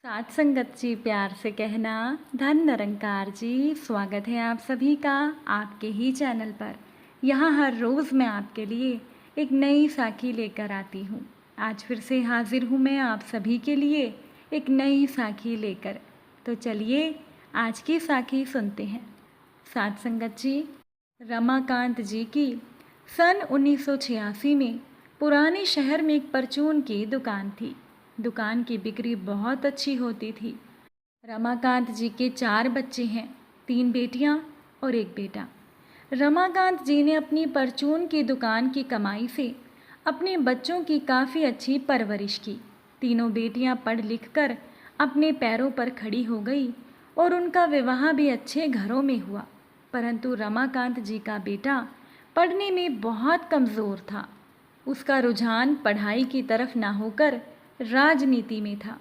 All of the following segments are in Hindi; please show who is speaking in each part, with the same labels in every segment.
Speaker 1: साथ संगत जी, प्यार से कहना। धन निरंकार जी, स्वागत है आप सभी का आपके ही चैनल पर। यहाँ हर रोज़ मैं आपके लिए एक नई साखी लेकर आती हूँ। आज फिर से हाजिर हूँ मैं आप सभी के लिए एक नई साखी लेकर। तो चलिए आज की साखी सुनते हैं। साथ संगत जी, रमाकांत जी की सन 1986 में पुराने शहर में एक परचून की दुकान थी। दुकान की बिक्री बहुत अच्छी होती थी। रमाकांत जी के 4 बच्चे हैं, 3 बेटियां और 1 बेटा। रमाकांत जी ने अपनी परचून की दुकान की कमाई से अपने बच्चों की काफ़ी अच्छी परवरिश की। तीनों बेटियां पढ़ लिख कर अपने पैरों पर खड़ी हो गई और उनका विवाह भी अच्छे घरों में हुआ। परंतु रमाकांत जी का बेटा पढ़ने में बहुत कमज़ोर था। उसका रुझान पढ़ाई की तरफ ना होकर राजनीति में था।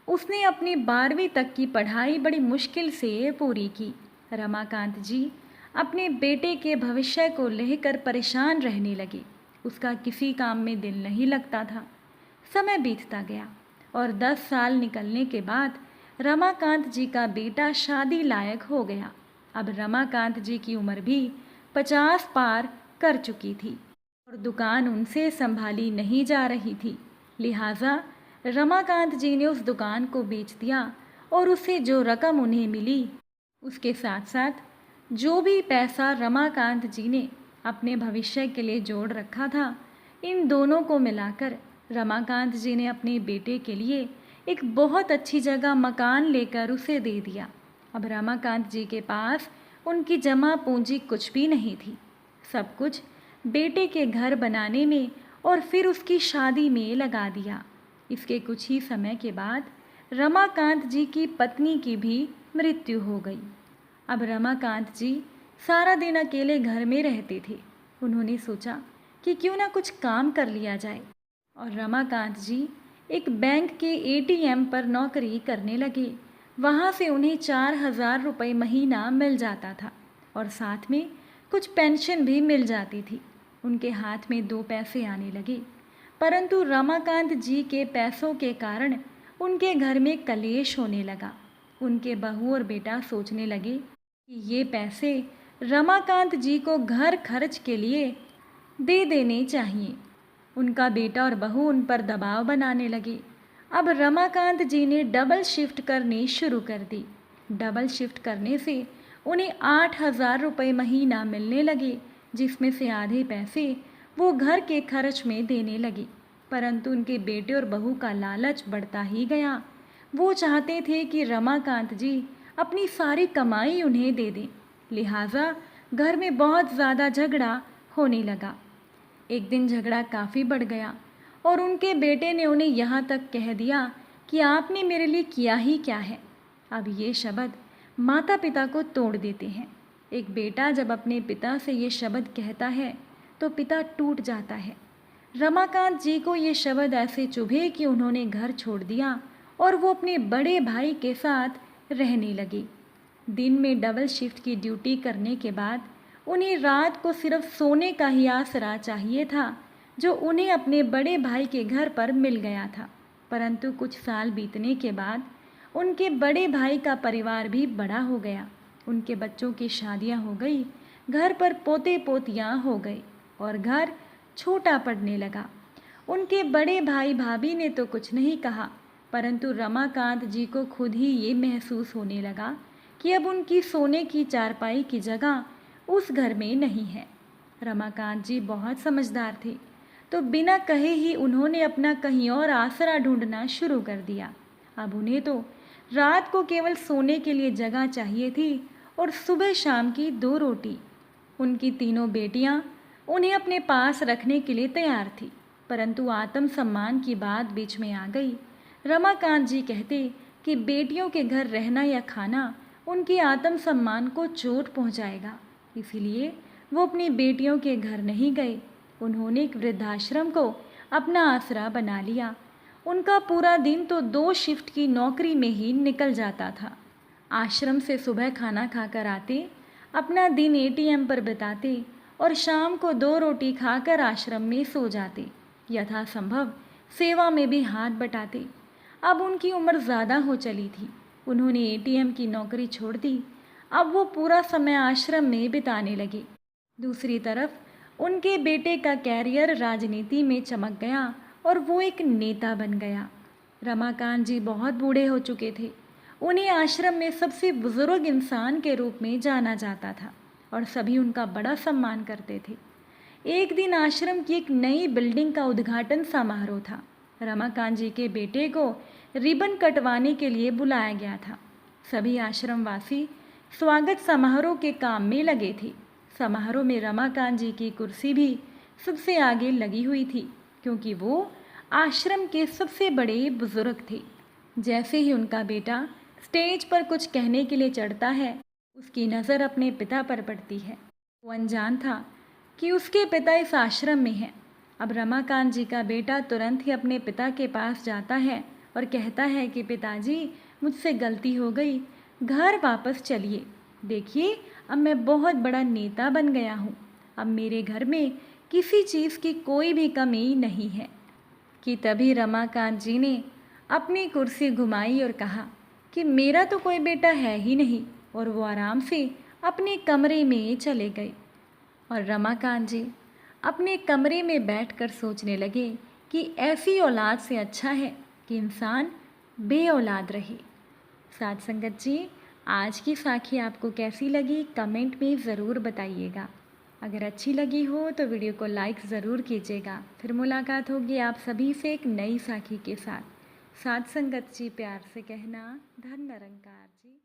Speaker 1: उसने अपनी 12वीं तक की पढ़ाई बड़ी मुश्किल से पूरी की। रमाकांत जी अपने बेटे के भविष्य को लेकर परेशान रहने लगे। उसका किसी काम में दिल नहीं लगता था। समय बीतता गया और 10 साल निकलने के बाद रमाकांत जी का बेटा शादी लायक हो गया। अब रमाकांत जी की उम्र भी 50 पार कर चुकी थी और दुकान उनसे संभाली नहीं जा रही थी। लिहाजा रमाकांत जी ने उस दुकान को बेच दिया और उससे जो रकम उन्हें मिली उसके साथ साथ जो भी पैसा रमाकांत जी ने अपने भविष्य के लिए जोड़ रखा था, इन दोनों को मिलाकर रमाकांत जी ने अपने बेटे के लिए एक बहुत अच्छी जगह मकान लेकर उसे दे दिया। अब रमाकांत जी के पास उनकी जमा पूंजी कुछ भी नहीं थी। सब कुछ बेटे के घर बनाने में और फिर उसकी शादी में लगा दिया। इसके कुछ ही समय के बाद रमाकांत जी की पत्नी की भी मृत्यु हो गई। अब रमाकांत जी सारा दिन अकेले घर में रहते थे। उन्होंने सोचा कि क्यों ना कुछ काम कर लिया जाए और रमाकांत जी एक बैंक के एटीएम पर नौकरी करने लगे। वहाँ से उन्हें 4,000 रुपये महीना मिल जाता था और साथ में कुछ पेंशन भी मिल जाती थी। उनके हाथ में 2 पैसे आने लगे। परंतु रमाकांत जी के पैसों के कारण उनके घर में कलेश होने लगा। उनके बहू और बेटा सोचने लगे कि ये पैसे रमाकांत जी को घर खर्च के लिए दे देने चाहिए। उनका बेटा और बहू उन पर दबाव बनाने लगे। अब रमाकांत जी ने डबल शिफ्ट करनी शुरू कर दी। डबल शिफ्ट करने से उन्हें 8,000 रुपये महीना मिलने लगे, जिसमें से आधे पैसे वो घर के खर्च में देने लगे। परंतु उनके बेटे और बहू का लालच बढ़ता ही गया। वो चाहते थे कि रमाकांत जी अपनी सारी कमाई उन्हें दे दें। लिहाजा घर में बहुत ज़्यादा झगड़ा होने लगा। एक दिन झगड़ा काफ़ी बढ़ गया और उनके बेटे ने उन्हें यहाँ तक कह दिया कि आपने मेरे लिए किया ही क्या है। अब ये शब्द माता पिता को तोड़ देते हैं। एक बेटा जब अपने पिता से ये शब्द कहता है तो पिता टूट जाता है। रमाकांत जी को ये शब्द ऐसे चुभे कि उन्होंने घर छोड़ दिया और वो अपने बड़े भाई के साथ रहने लगे। दिन में डबल शिफ्ट की ड्यूटी करने के बाद उन्हें रात को सिर्फ सोने का ही आसरा चाहिए था, जो उन्हें अपने बड़े भाई के घर पर मिल गया था। परंतु कुछ साल बीतने के बाद उनके बड़े भाई का परिवार भी बड़ा हो गया। उनके बच्चों की शादियां हो गई, घर पर पोते पोतियां हो गए और घर छोटा पड़ने लगा। उनके बड़े भाई भाभी ने तो कुछ नहीं कहा, परंतु रमाकांत जी को खुद ही ये महसूस होने लगा कि अब उनकी सोने की चारपाई की जगह उस घर में नहीं है। रमाकांत जी बहुत समझदार थे, तो बिना कहे ही उन्होंने अपना कहीं और आसरा ढूंढना शुरू कर दिया। अब उन्हें तो रात को केवल सोने के लिए जगह चाहिए थी और सुबह शाम की 2 रोटी। उनकी तीनों बेटियां उन्हें अपने पास रखने के लिए तैयार थी, परंतु आत्मसम्मान की बात बीच में आ गई। रमाकांत जी कहते कि बेटियों के घर रहना या खाना उनके आत्मसम्मान को चोट पहुंचाएगा, इसीलिए वो अपनी बेटियों के घर नहीं गए। उन्होंने एक वृद्धाश्रम को अपना आसरा बना लिया। उनका पूरा दिन तो 2 शिफ्ट की नौकरी में ही निकल जाता था। आश्रम से सुबह खाना खाकर आते, अपना दिन एटीएम पर बिताते और शाम को 2 रोटी खाकर आश्रम में सो जाते। यथासंभव सेवा में भी हाथ बटाते। अब उनकी उम्र ज़्यादा हो चली थी। उन्होंने एटीएम की नौकरी छोड़ दी। अब वो पूरा समय आश्रम में बिताने लगे। दूसरी तरफ उनके बेटे का कैरियर राजनीति में चमक गया और वो एक नेता बन गया। रमाकांत जी बहुत बूढ़े हो चुके थे। उन्हें आश्रम में सबसे बुजुर्ग इंसान के रूप में जाना जाता था और सभी उनका बड़ा सम्मान करते थे। एक दिन आश्रम की एक नई बिल्डिंग का उद्घाटन समारोह था। रमाकांत जी के बेटे को रिबन कटवाने के लिए बुलाया गया था। सभी आश्रमवासी स्वागत समारोह के काम में लगे थे। समारोह में रमाकांत जी की कुर्सी भी सबसे आगे लगी हुई थी, क्योंकि वो आश्रम के सबसे बड़े बुजुर्ग थे। जैसे ही उनका बेटा स्टेज पर कुछ कहने के लिए चढ़ता है, उसकी नज़र अपने पिता पर पड़ती है। वो अनजान था कि उसके पिता इस आश्रम में हैं। अब रमाकांत जी का बेटा तुरंत ही अपने पिता के पास जाता है और कहता है कि पिताजी, मुझसे गलती हो गई, घर वापस चलिए। देखिए, अब मैं बहुत बड़ा नेता बन गया हूँ। अब मेरे घर में किसी चीज़ की कोई भी कमी नहीं है। कि तभी रमाकांत जी ने अपनी कुर्सी घुमाई और कहा कि मेरा तो कोई बेटा है ही नहीं, और वो आराम से अपने कमरे में चले गए। और रमाकांत जी अपने कमरे में बैठकर सोचने लगे कि ऐसी औलाद से अच्छा है कि इंसान बे औलाद रहे। साथ संगत जी, आज की साखी आपको कैसी लगी कमेंट में ज़रूर बताइएगा। अगर अच्छी लगी हो तो वीडियो को लाइक ज़रूर कीजिएगा। फिर मुलाकात होगी आप सभी से एक नई साखी के साथ। साथ संगत जी, प्यार से कहना, धन निरंकार जी।